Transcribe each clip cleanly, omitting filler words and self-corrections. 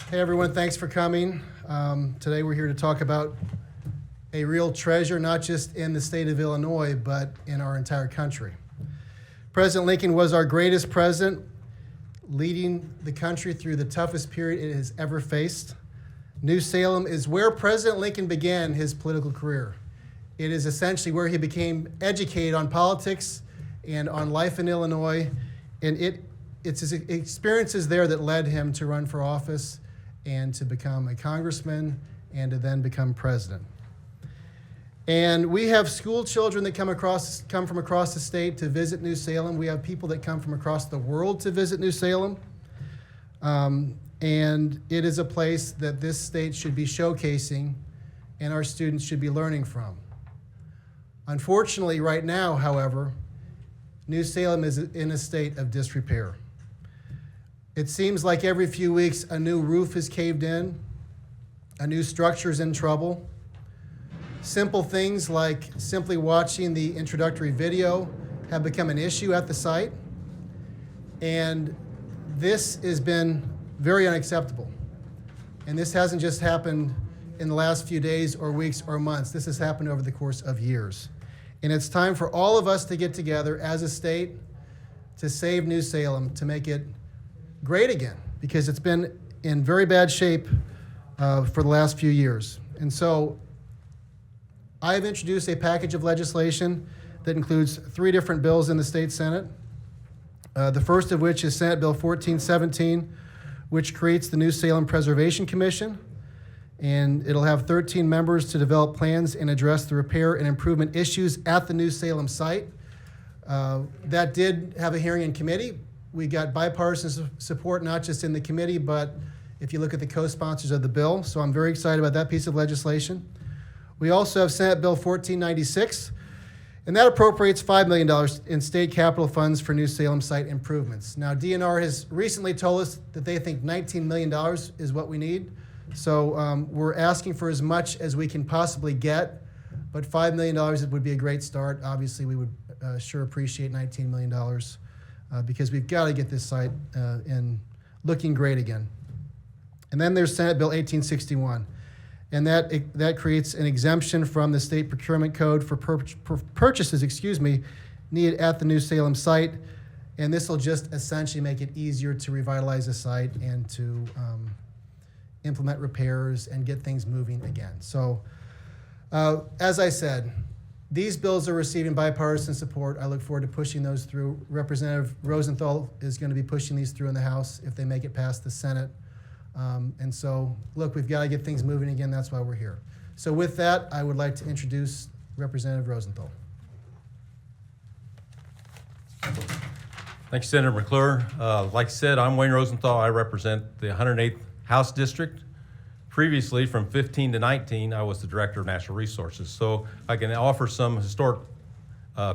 Hey everyone, thanks for coming. Today we're here to talk about a real treasure, not just in the state of Illinois, but in our entire country. President Lincoln was our greatest president, leading the country through the toughest period it has ever faced. New Salem is where President Lincoln began his political career. It is essentially where he became educated on politics and on life in Illinois, and it's his experiences there that led him to run for office and to become a congressman and to then become president. And we have school children that come from across the state to visit New Salem. We have people that come from across the world to visit New Salem. And it is a place that this state should be showcasing and our students should be learning from. Unfortunately, right now, however, New Salem is in a state of disrepair. It seems like every few weeks a new roof is caved in, a new structure is in trouble. Simple things like simply watching the introductory video have become an issue at the site. And this has been very unacceptable. And this hasn't just happened in the last few days or weeks or months. This has happened over the course of years. And it's time for all of us to get together as a state to save New Salem, to make it great again, because it's been in very bad shape for the last few years. And so I've introduced a package of legislation that includes 3 different bills in the state Senate. The first of which is Senate Bill 1417, which creates the New Salem Preservation Commission. And it'll have 13 members to develop plans and address the repair and improvement issues at the New Salem site. That did have a hearing in committee. We got bipartisan support, not just in the committee, but if you look at the co-sponsors of the bill. So I'm very excited about that piece of legislation. We also have Senate Bill 1496, and that appropriates $5 million in state capital funds for New Salem site improvements. Now, DNR has recently told us that they think $19 million is what we need. So we're asking for as much as we can possibly get, but $5 million would be a great start. Obviously, we would sure appreciate $19 million because we've got to get this site in looking great again. And then there's Senate Bill 1861. And that creates an exemption from the state procurement code for purchases, needed at the New Salem site. And this will just essentially make it easier to revitalize the site and to implement repairs and get things moving again. So, as I said, these bills are receiving bipartisan support. I look forward to pushing those through. Representative Rosenthal is going to be pushing these through in the House if they make it past the Senate. And so, look, we've got to get things moving again. That's why we're here. So with that, I would like to introduce Representative Rosenthal. Thank you, Senator McClure. Like I said, I'm Wayne Rosenthal. I represent the 108th House District. Previously, from 15 to 19, I was the Director of Natural Resources. So I can offer some historic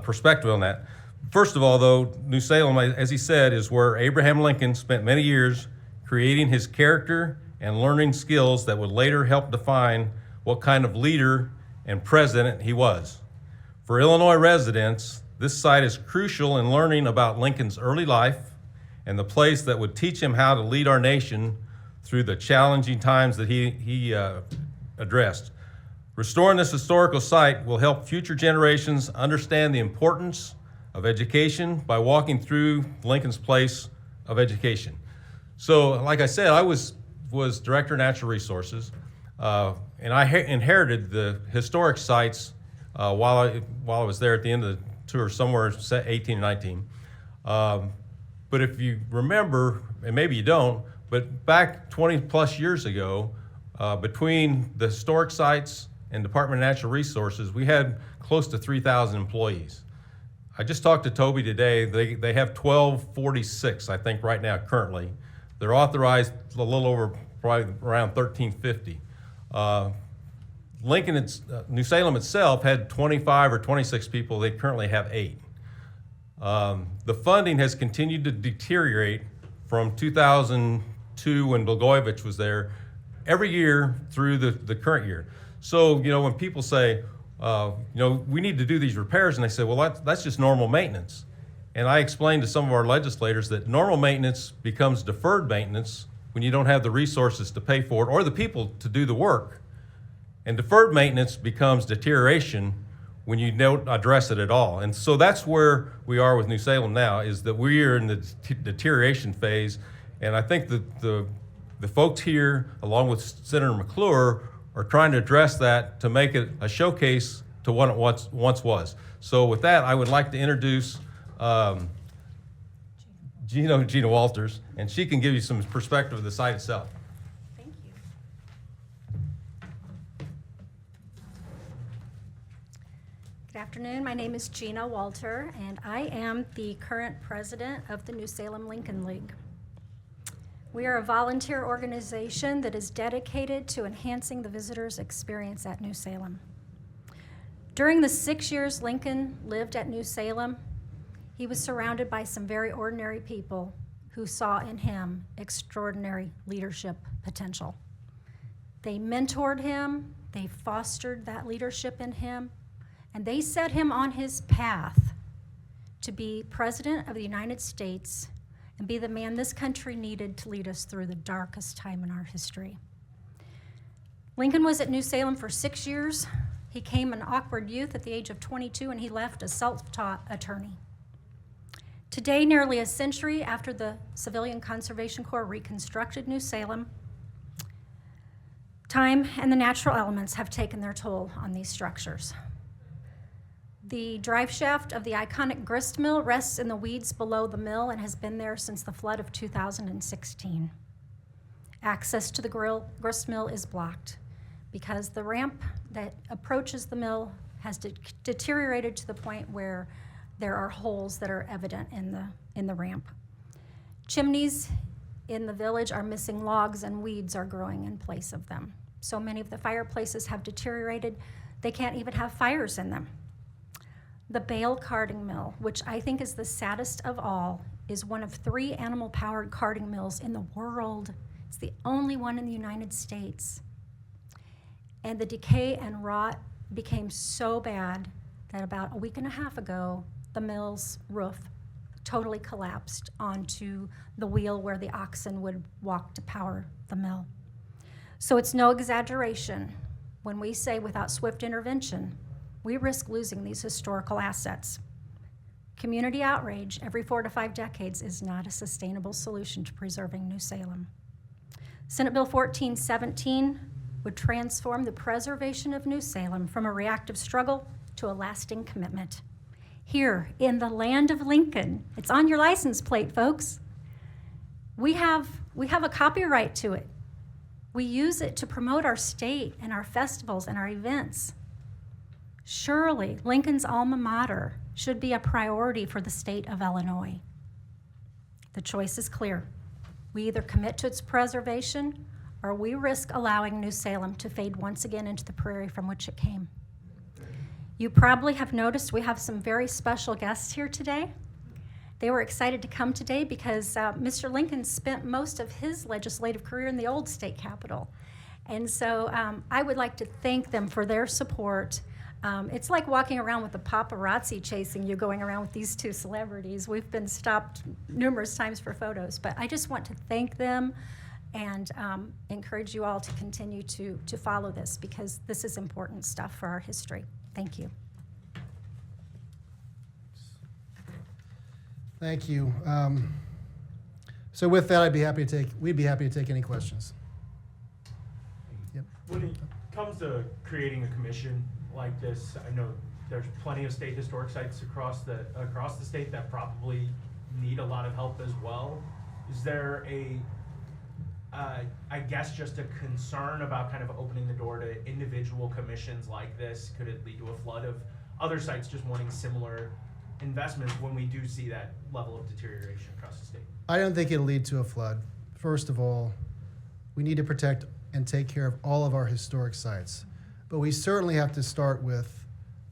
perspective on that. First of all, though, New Salem, as he said, is where Abraham Lincoln spent many years creating his character and learning skills that would later help define what kind of leader and president he was. For Illinois residents, this site is crucial in learning about Lincoln's early life and the place that would teach him how to lead our nation through the challenging times that he addressed. Restoring this historical site will help future generations understand the importance of education by walking through Lincoln's place of education. So, like I said, I was Director of Natural Resources, and I inherited the historic sites while I was there at the end of the tour, somewhere 18 and 19. But if you remember, and maybe you don't, but back 20 plus years ago, between the historic sites and Department of Natural Resources, we had close to 3,000 employees. I just talked to Toby today. They have 1246, I think, right now currently. They're authorized a little over, probably around 1350. New Salem itself had 25 or 26 people. They currently have 8. The funding has continued to deteriorate from 2002 when Blagojevich was there every year through the current year. So, when people say, we need to do these repairs, and they say, well, that's just normal maintenance. And I explained to some of our legislators that normal maintenance becomes deferred maintenance when you don't have the resources to pay for it or the people to do the work. And deferred maintenance becomes deterioration when you don't address it at all. And so that's where we are with New Salem now, is that we are in the deterioration phase. And I think that the folks here, along with Senator McClure, are trying to address that to make it a showcase to what it once was. So with that, I would like to introduce Gina Walters, and she can give you some perspective of the site itself. Thank you. Good afternoon. My name is Gina Walter, and I am the current president of the New Salem Lincoln League. We are a volunteer organization that is dedicated to enhancing the visitor's experience at New Salem. During the 6 years Lincoln lived at New Salem, he was surrounded by some very ordinary people who saw in him extraordinary leadership potential. They mentored him, they fostered that leadership in him, and they set him on his path to be President of the United States and be the man this country needed to lead us through the darkest time in our history. Lincoln was at New Salem for 6 years. He came an awkward youth at the age of 22, and he left a self-taught attorney. Today, nearly a century after the Civilian Conservation Corps reconstructed New Salem, time and the natural elements have taken their toll on these structures. The drive shaft of the iconic grist mill rests in the weeds below the mill and has been there since the flood of 2016. Access to the grist mill is blocked because the ramp that approaches the mill has deteriorated to the point where there are holes that are evident in the ramp. Chimneys in the village are missing logs and weeds are growing in place of them. So many of the fireplaces have deteriorated, they can't even have fires in them. The bale carding mill, which I think is the saddest of all, is one of 3 animal-powered carding mills in the world. It's the only one in the United States. And the decay and rot became so bad that about a week and a half ago, the mill's roof totally collapsed onto the wheel where the oxen would walk to power the mill. So it's no exaggeration when we say without swift intervention, we risk losing these historical assets. Community outrage every 4 to 5 decades is not a sustainable solution to preserving New Salem. Senate Bill 1417 would transform the preservation of New Salem from a reactive struggle to a lasting commitment. Here in the land of Lincoln, it's on your license plate, folks. We have a copyright to it. We use it to promote our state and our festivals and our events. Surely, Lincoln's alma mater should be a priority for the state of Illinois. The choice is clear. We either commit to its preservation or we risk allowing New Salem to fade once again into the prairie from which it came. You probably have noticed we have some very special guests here today. They were excited to come today because Mr. Lincoln spent most of his legislative career in the old state capitol. And so I would like to thank them for their support. It's like walking around with the paparazzi chasing you, going around with these 2 celebrities. We've been stopped numerous times for photos, but I just want to thank them and encourage you all to continue to follow this because this is important stuff for our history. Thank you. Thank you. So with that, we'd be happy to take any questions. Yep. When it comes to creating a commission like this, I know there's plenty of state historic sites across the state that probably need a lot of help as well. Is there I guess just a concern about kind of opening the door to individual commissions like this? Could it lead to a flood of other sites just wanting similar investments when we do see that level of deterioration across the state? I don't think it'll lead to a flood. First of all, we need to protect and take care of all of our historic sites. But we certainly have to start with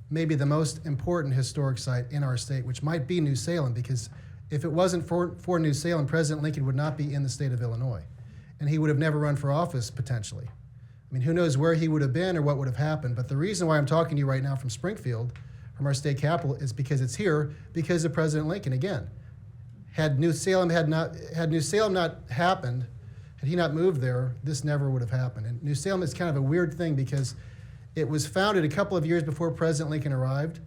maybe the most important historic site in our state, which might be New Salem, because if it wasn't for New Salem, President Lincoln would not be in the state of Illinois. And he would have never run for office, potentially. I mean, who knows where he would have been or what would have happened. But the reason why I'm talking to you right now from Springfield, from our state capital, is because it's here because of President Lincoln. Again, had New Salem not happened, Had he not moved there, this never would have happened. And New Salem is kind of a weird thing because it was founded a couple of years before President Lincoln arrived,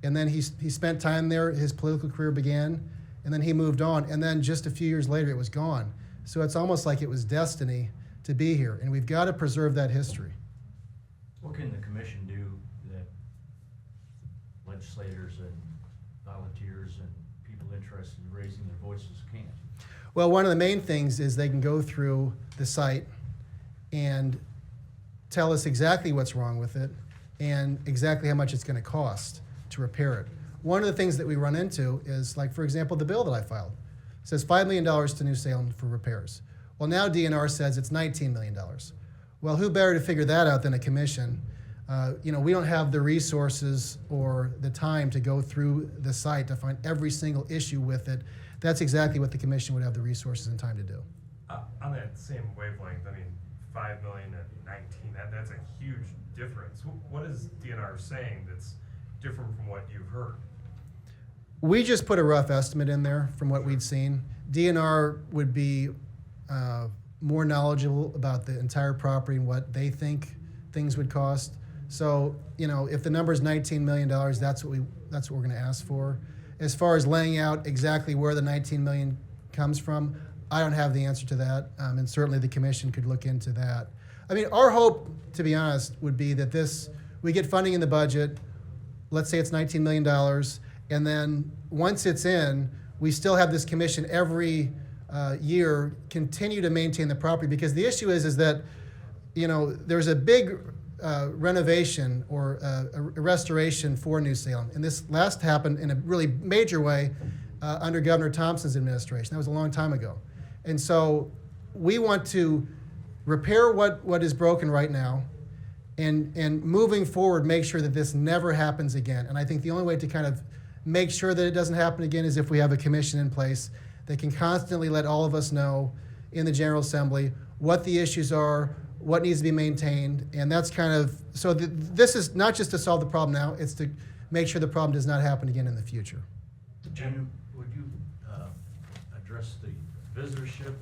and then he spent time there, his political career began, and then he moved on, and then just a few years later it was gone. So it's almost like it was destiny to be here, and we've got to preserve that history. What can the commission do that legislators and volunteers and people interested in raising their voices can't? Well, one of the main things is they can go through the site and tell us exactly what's wrong with it and exactly how much it's going to cost to repair it. One of the things that we run into is, like, for example, the bill that I filed. It says $5 million to New Salem for repairs. Well, now DNR says it's $19 million. Well, who better to figure that out than a commission? We don't have the resources or the time to go through the site to find every single issue with it. That's exactly what the commission would have the resources and time to do. On that same wavelength, I mean, 5 million and 19, that's a huge difference. What is DNR saying that's different from what you've heard? We just put a rough estimate in there from what we'd seen. DNR would be more knowledgeable about the entire property and what they think things would cost. So, if the number is $19 million, that's what we're going to ask for. As far as laying out exactly where the $19 million comes from, I don't have the answer to that, and certainly the commission could look into that. I mean, our hope, to be honest, would be that we get funding in the budget. Let's say it's $19 million, and then once it's in, we still have this commission every year continue to maintain the property, because the issue is that there's a big renovation or a restoration for New Salem, and this last happened in a really major way under Governor Thompson's administration. That was a long time ago, and so we want to repair what is broken right now, and moving forward, make sure that this never happens again. And I think the only way to kind of make sure that it doesn't happen again is if we have a commission in place that can constantly let all of us know in the General Assembly what the issues are, what needs to be maintained, and that's kind of, so this is not just to solve the problem now, it's to make sure the problem does not happen again in the future. Jim, would you address the visitorship?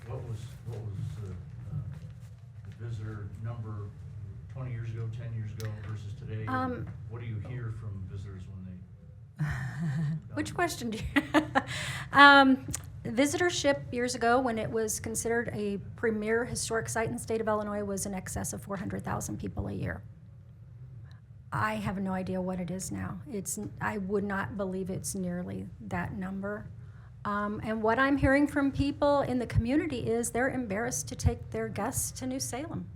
What was the visitor number 20 years ago, 10 years ago versus today? What do you hear from visitors when they... Which question do you Visitorship years ago, when it was considered a premier historic site in the state of Illinois, was in excess of 400,000 people a year. I have no idea what it is now. I would not believe it's nearly that number. And what I'm hearing from people in the community is they're embarrassed to take their guests to New Salem.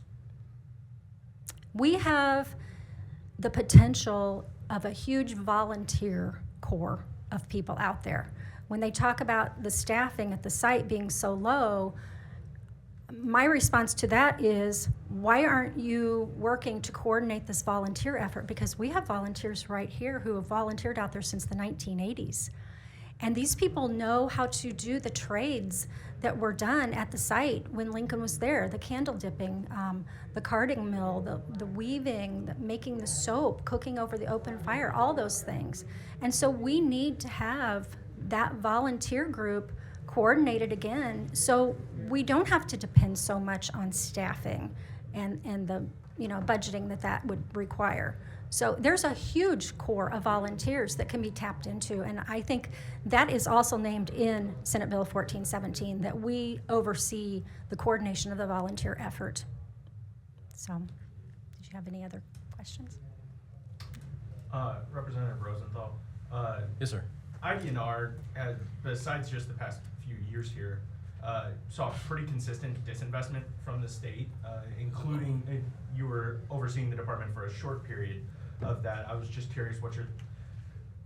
We have the potential of a huge volunteer corps of people out there. When they talk about the staffing at the site being so low, my response to that is, why aren't you working to coordinate this volunteer effort? Because we have volunteers right here who have volunteered out there since the 1980s. And these people know how to do the trades that were done at the site when Lincoln was there, the candle dipping, the carding mill, the weaving, making the soap, cooking over the open fire, all those things. And so we need to have that volunteer group coordinated again, so we don't have to depend so much on staffing and the budgeting that would require. So there's a huge core of volunteers that can be tapped into, and I think that is also named in Senate Bill 1417, that we oversee the coordination of the volunteer effort. So, did you have any other questions? Representative Rosenthal. Yes, sir. IDNR, besides just the past few years here, saw pretty consistent disinvestment from the state, including you were overseeing the department for a short period of that. I was just curious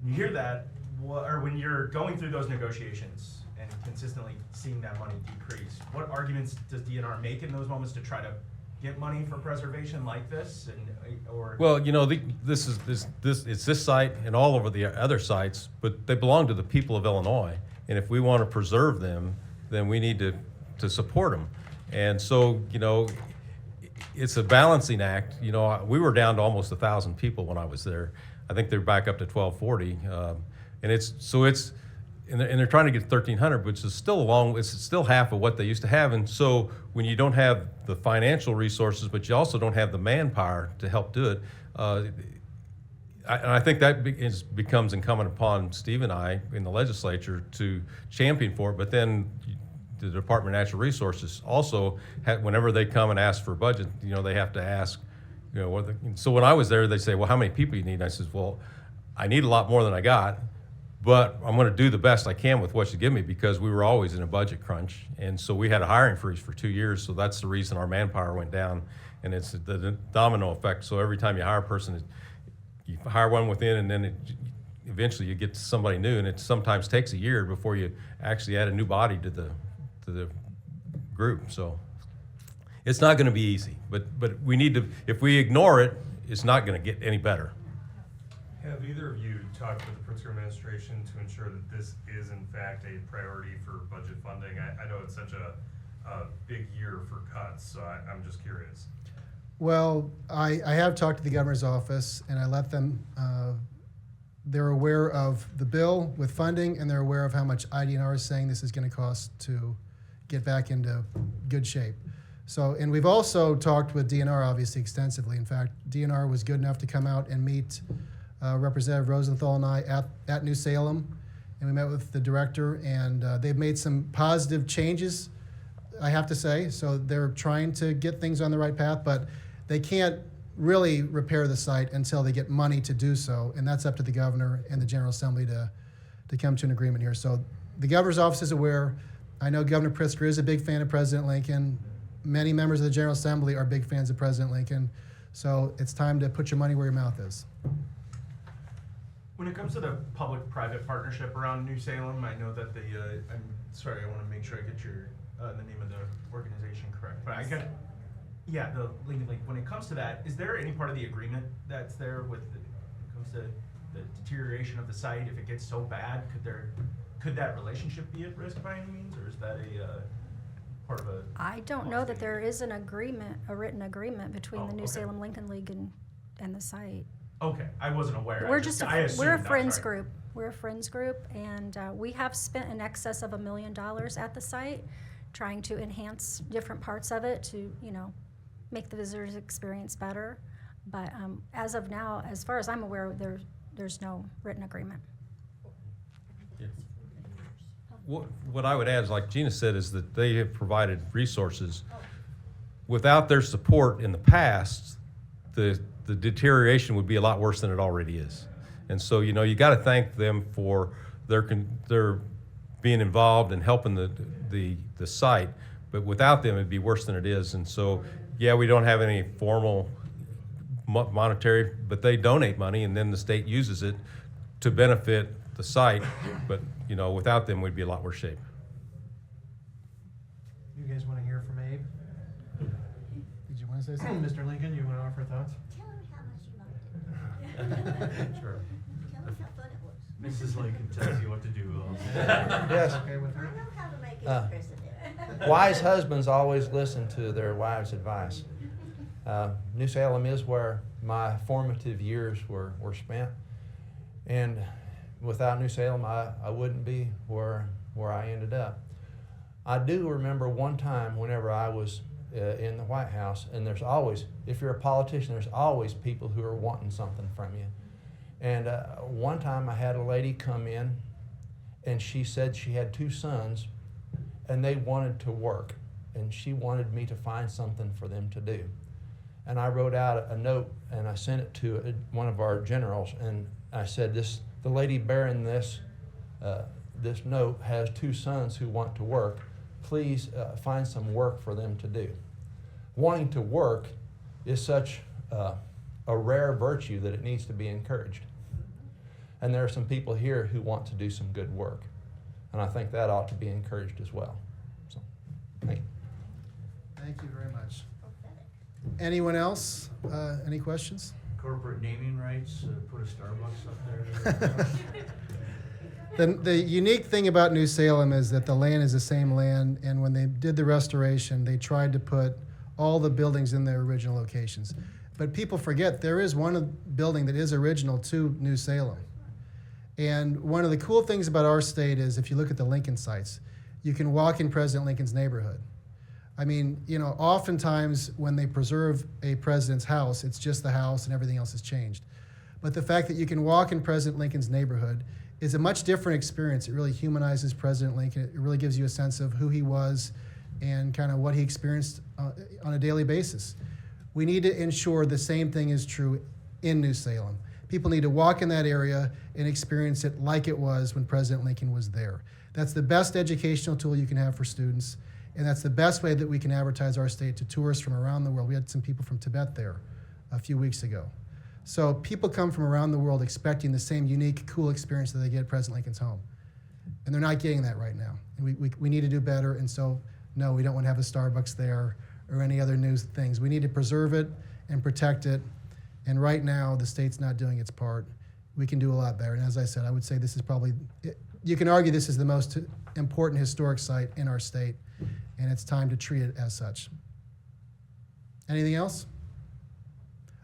you hear that, or when you're going through those negotiations and consistently seeing that money decrease, what arguments does DNR make in those moments to try to get money for preservation like this, Well, it's this site and all over the other sites, but they belong to the people of Illinois, and if we want to preserve them, then we need to support them. And so, it's a balancing act. We were down to almost 1,000 people when I was there. I think they're back up to 1,240, and and they're trying to get 1,300, which is still it's still half of what they used to have. And so when you don't have the financial resources, but you also don't have the manpower to help do it, and I think that becomes incumbent upon Steve and I in the legislature to champion for it. But then the Department of Natural Resources also, whenever they come and ask for a budget, they have to ask, so when I was there, they say, well, how many people you need? And I says, well, I need a lot more than I got, but I'm going to do the best I can with what you give me, because we were always in a budget crunch. And so we had a hiring freeze for 2 years. So that's the reason our manpower went down, and it's the domino effect. So every time you hire a person, you hire one within, and then eventually you get somebody new, and it sometimes takes a year before you actually add a new body to the group. So it's not going to be easy, but we need to. If we ignore it, it's not going to get any better. Have either of you talked with the Pursuant administration to ensure that this is in fact a priority for budget funding? I know it's such a big year for cuts, so I'm just curious. Well, I have talked to the governor's office, and I let them, they're aware of the bill with funding, and they're aware of how much IDNR is saying this is going to cost to get back into good shape. So, and we've also talked with DNR obviously extensively. In fact, DNR was good enough to come out and meet Representative Rosenthal and I at New Salem, and we met with the director, and they've made some positive changes, I have to say. So they're trying to get things on the right path, but they can't really repair the site until they get money to do so, and that's up to the governor and the General Assembly to come to an agreement here. So the governor's office is aware. I know Governor Pritzker is a big fan of President Lincoln. Many members of the General Assembly are big fans of President Lincoln. So it's time to put your money where your mouth is. When it comes to the public-private partnership around New Salem, I know that I'm sorry, I want to make sure I get the name of the organization correct. But the Lincoln Link. When it comes to that, is there any part of the agreement that's there when it comes to the deterioration of the site? If it gets so bad, could that relationship be at risk by any means, or is that a part of a? I don't know that there is a written agreement between the New okay. Salem Lincoln League and the site. Okay, I wasn't aware. We're we're a friends group. We're a friends group, and we have spent in excess of $1 million at the site, trying to enhance different parts of it to, make the visitors' experience better. But as of now, as far as I'm aware, there's no written agreement. What I would add is, like Gina said, is that they have provided resources. Without their support in the past, the deterioration would be a lot worse than it already is. And so, you got to thank them for their being involved and helping the site. But without them, it'd be worse than it is. And so, yeah, we don't have any formal monetary, but they donate money, and then the state uses it to benefit the site. But without them, we'd be a lot worse shape. You guys want to hear from Abe? Did you want to say something? Mr. Lincoln, you want to offer thoughts? Tell him how much you liked it. Sure. Tell him how fun it was. Mrs. Lincoln tells you what to do. Yes. Okay with I her? know how to make it precedent. Wise husbands always listen to their wives' advice. New Salem is where my formative years were spent. And without New Salem, I wouldn't be where I ended up. I do remember one time whenever I was in the White House, and there's always, if you're a politician, there's always people who are wanting something from you. And one time I had a lady come in, and she said she had 2 sons, and they wanted to work, and she wanted me to find something for them to do. And I wrote out a note, and I sent it to one of our generals, and I said, the lady bearing this note has 2 sons who want to work. Please find some work for them to do. Wanting to work is such a rare virtue that it needs to be encouraged. And there are some people here who want to do some good work. And I think that ought to be encouraged as well. So, thank you. Thank you very much. Anyone else? Any questions? Corporate naming rights, put a Starbucks up there. The unique thing about New Salem is that the land is the same land, and when they did the restoration, they tried to put all the buildings in their original locations. But people forget there is one building that is original to New Salem. And one of the cool things about our state is if you look at the Lincoln sites, you can walk in President Lincoln's neighborhood. I mean, you know, oftentimes when they preserve a president's house, it's just the house and everything else has changed. But the fact that you can walk in President Lincoln's neighborhood is a much different experience. It really humanizes President Lincoln. It really gives you a sense of who he was and kind of what he experienced on a daily basis. We need to ensure the same thing is true in New Salem. People need to walk in that area and experience it like it was when President Lincoln was there. That's the best educational tool you can have for students, and that's the best way that we can advertise our state to tourists from around the world. We had some people from Tibet there a few weeks ago. So people come from around the world expecting the same unique, cool experience that they get at President Lincoln's home. And they're not getting that right now. And we need to do better, and so no, we don't want to have a Starbucks there or any other new things. We need to preserve it and protect it. And right now, the state's not doing its part. We can do a lot better. And as I said, I would say this is probably, you can argue this is the most important historic site in our state, and it's time to treat it as such. Anything else?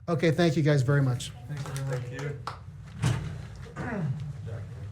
Okay, thank you guys very much. Thank you very much. Thank you.